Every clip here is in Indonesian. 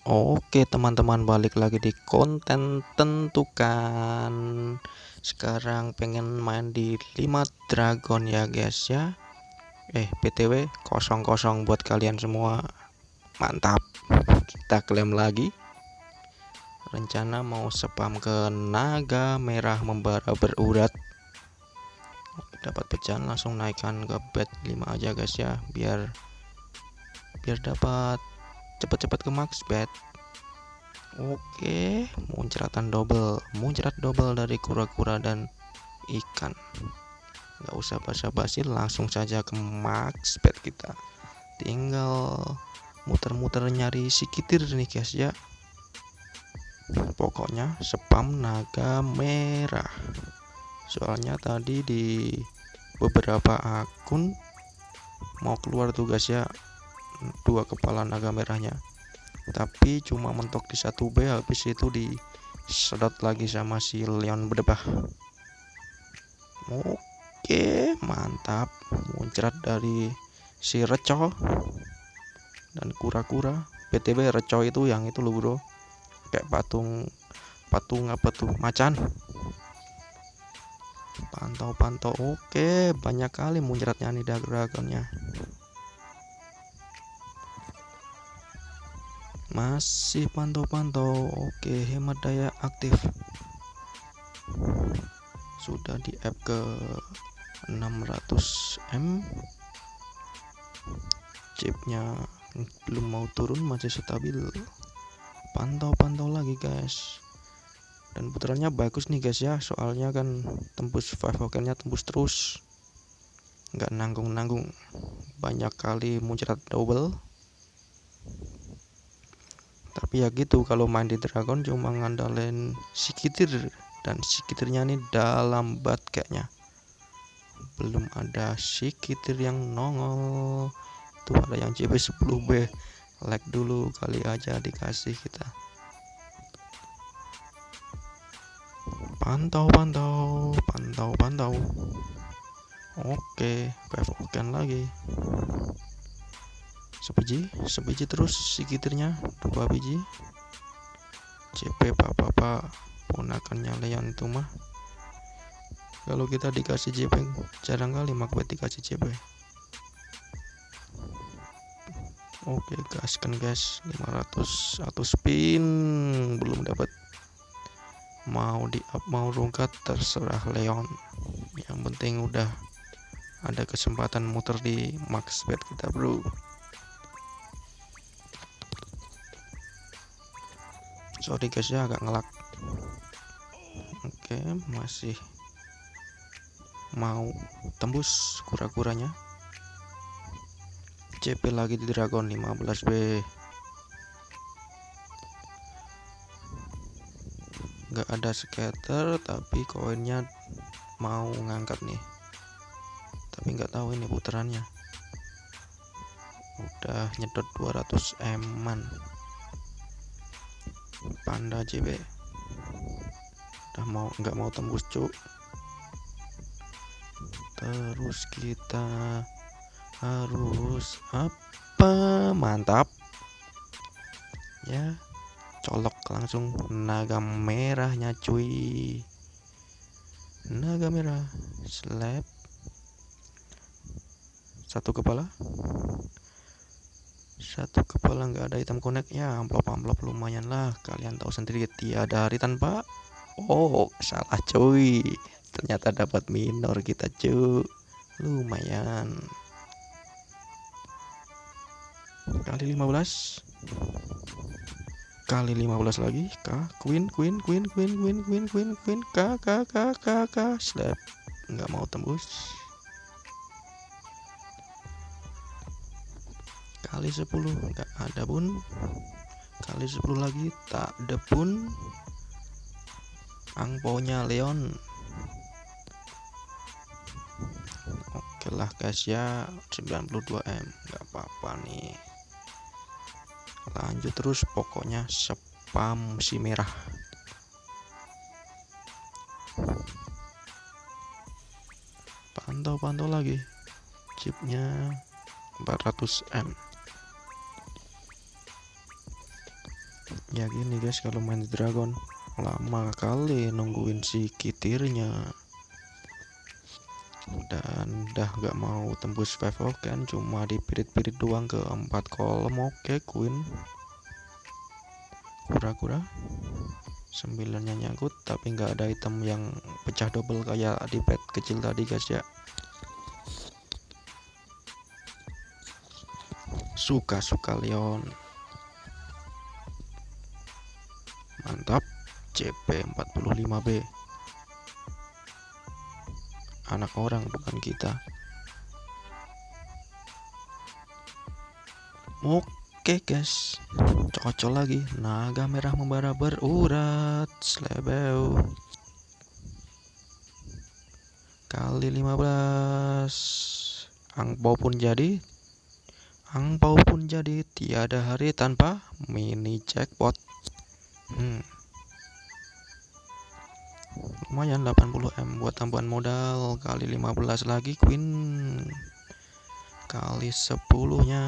Oke teman-teman, balik lagi di konten tentukan. Sekarang pengen main di 5 dragon ya guys ya. BTW kosong-kosong buat kalian semua. Mantap. Kita klaim lagi. Rencana mau spam ke naga merah membara berurat. Dapat pecahan langsung naikkan ke bet 5 aja guys ya, biar dapat cepet-cepet ke max bet. Oke, muncratan muncrat double dari kura-kura dan ikan. Nggak usah basa-basi, langsung saja ke max bet kita. Tinggal muter-muter nyari si kitir nih guys ya. Pokoknya spam naga merah. Soalnya tadi di beberapa akun mau keluar tuh guys ya, 2 kepala naga merahnya, tapi cuma mentok di 1B, habis itu disedot lagi sama si Leon berdebah. Oke, mantap. Muncrat dari si Reco dan kura-kura. BTW Reco itu yang itu loh bro, kayak patung apa tuh, macan. Pantau. Oke, banyak kali muncratnya nih dragonnya. Masih pantau. Oke, hemat daya aktif. Sudah di up ke 600M. Chipnya belum mau turun, masih stabil. Pantau lagi guys. Dan putarannya bagus nih guys ya, soalnya kan tembus 5 tokennya, tembus terus, nggak nanggung. Banyak kali muncrat double. Tapi ya gitu, kalau main di dragon cuma ngandalin si kitir, dan si kitirnya nih dalam bat kayaknya. Belum ada si kitir yang nongol. Tuh ada yang CB 10B. Like dulu kali aja dikasih kita. Pantau. Oke, 5 token lagi. Sebiji terus si kitirnya, 2 biji. CP pak ponakannya Leon itu mah. Kalau kita dikasih JP jarang kali makbet dikasih JP. Oke, gaskan guys, 500 atau spin belum dapat. Mau di up mau rungkat terserah Leon. Yang penting udah ada kesempatan muter di max bet kita bro. Sorry guys ya, agak ngelak. Oke, masih mau tembus kura-kuranya. CP lagi di dragon 15B. Nggak ada scatter, tapi koinnya mau ngangkat nih, tapi nggak tahu ini putarannya. Udah nyedot 200M-an. Panda JB udah nggak mau tembus cuk. Terus kita harus apa? Mantap ya, colok langsung naga merahnya cuy. Naga merah slap, 1 kepala nggak ada item connect ya. Amplop lumayan lah, kalian tahu sendiri, tiada hari tanpa salah cuy. Ternyata dapat minor kita cuy, lumayan. Kali 15 lagi. Queen slap, nggak mau tembus. Kali 10 nggak ada pun. Kali 10 lagi tak ada pun. Angponya Leon. Oke lah guys ya, 92M nggak apa-apa nih. Lanjut terus, pokoknya spam si merah. Pantau lagi, chipnya 400M. Ya gini guys, kalau main dragon lama kali nungguin si kitirnya, dan udah nggak mau tembus 5 kan, cuma dipirit-pirit doang ke 4 kolom. Oke, queen kura-kura 9-nya nyangkut, tapi nggak ada item yang pecah double kayak di pet kecil tadi guys ya. Suka-suka Leon, mantap. CP 45B, anak orang bukan kita. Oke guys, cocok lagi. Naga merah membara berurat, slebeu kali 15. Angpau pun jadi, tiada hari tanpa mini jackpot. Lumayan 80M buat tambahan modal, kali 15 lagi queen, kali 10-nya,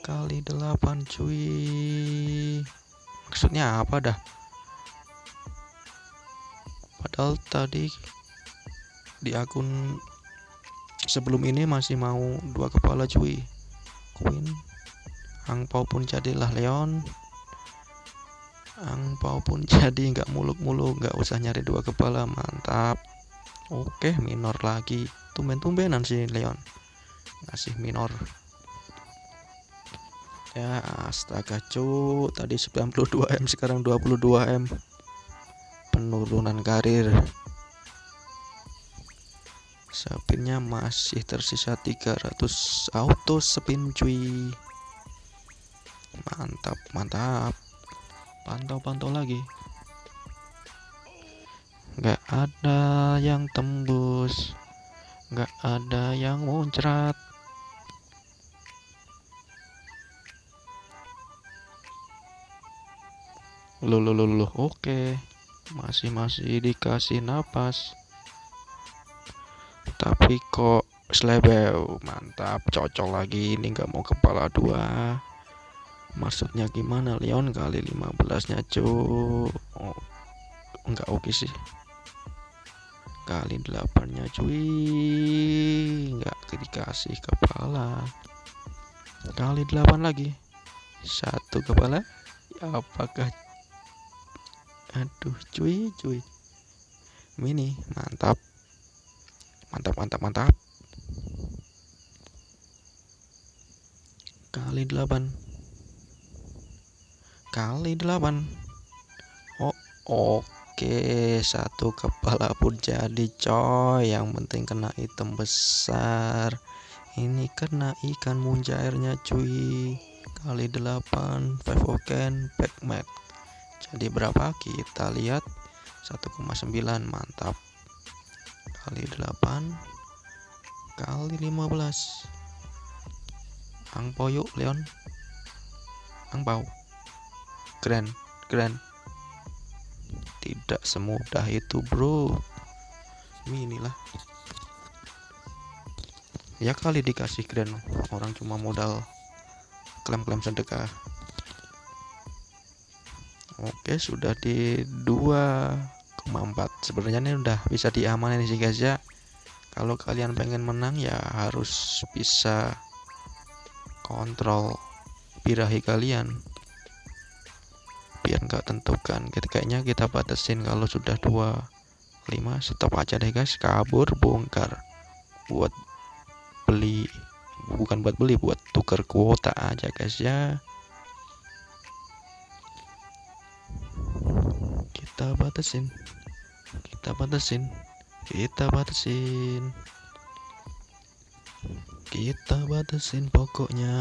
kali 8 cuy. Maksudnya apa dah? Padahal tadi di akun sebelum ini masih mau 2 kepala cuy. Queen, angpau pun jadilah Leon, angpau pun jadi, nggak muluk-muluk, nggak usah nyari 2 kepala. Mantap. Oke, minor lagi. Tumben-tumbenan sih Leon ngasih minor. Ya astaga cu, tadi 92M sekarang 22M. Penurunan karir. Spinnya masih tersisa 300 auto spin cuy. Mantap, mantap. Pantau-pantau lagi. Nggak ada yang tembus, nggak ada yang muncrat. Loh, oke, masih dikasih napas, tapi kok slebeu. Mantap, cocok lagi. Ini nggak mau kepala 2. Maksudnya gimana Leon, kali 15-nya cu. Oh, nggak oke sih. Kali 8-nya cuy, nggak dikasih kepala. Kali 8 lagi, 1 kepala. Apakah, aduh cuy, mini. Mantap. Kali 8. Oke, 1 kepala pun jadi coy. Yang penting kena item besar. Ini kena ikan muncairnya cuy. Kali 8 5 oken pack mat. Jadi berapa? Kita lihat, 1,9. Mantap. Kali 8, kali 15. Angpau yuk Leon, angpau. Grand. Tidak semudah itu bro. Mini lah. Ya kali dikasih grand, orang cuma modal klaim sedekah. Oke, sudah di 2,4. Sebenarnya ini udah bisa diamanin sih guys ya. Kalau kalian pengen menang ya harus bisa kontrol birahi kalian biar nggak tentukan. Kayaknya kita batasin kalau sudah 25. Stop aja deh guys, kabur bongkar. Buat beli, bukan buat beli, buat tuker kuota aja guys ya. Kita batasin pokoknya.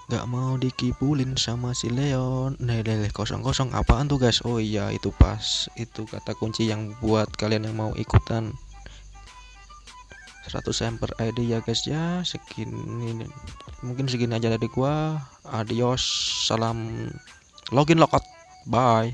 Gak mau dikibulin sama si Leon. Lele 00 apaan tuh guys? Oh iya, itu pas, itu kata kunci yang buat kalian yang mau ikutan 100M per ID ya guys ya. Mungkin segini aja dari gua. Adios, salam login logout, bye.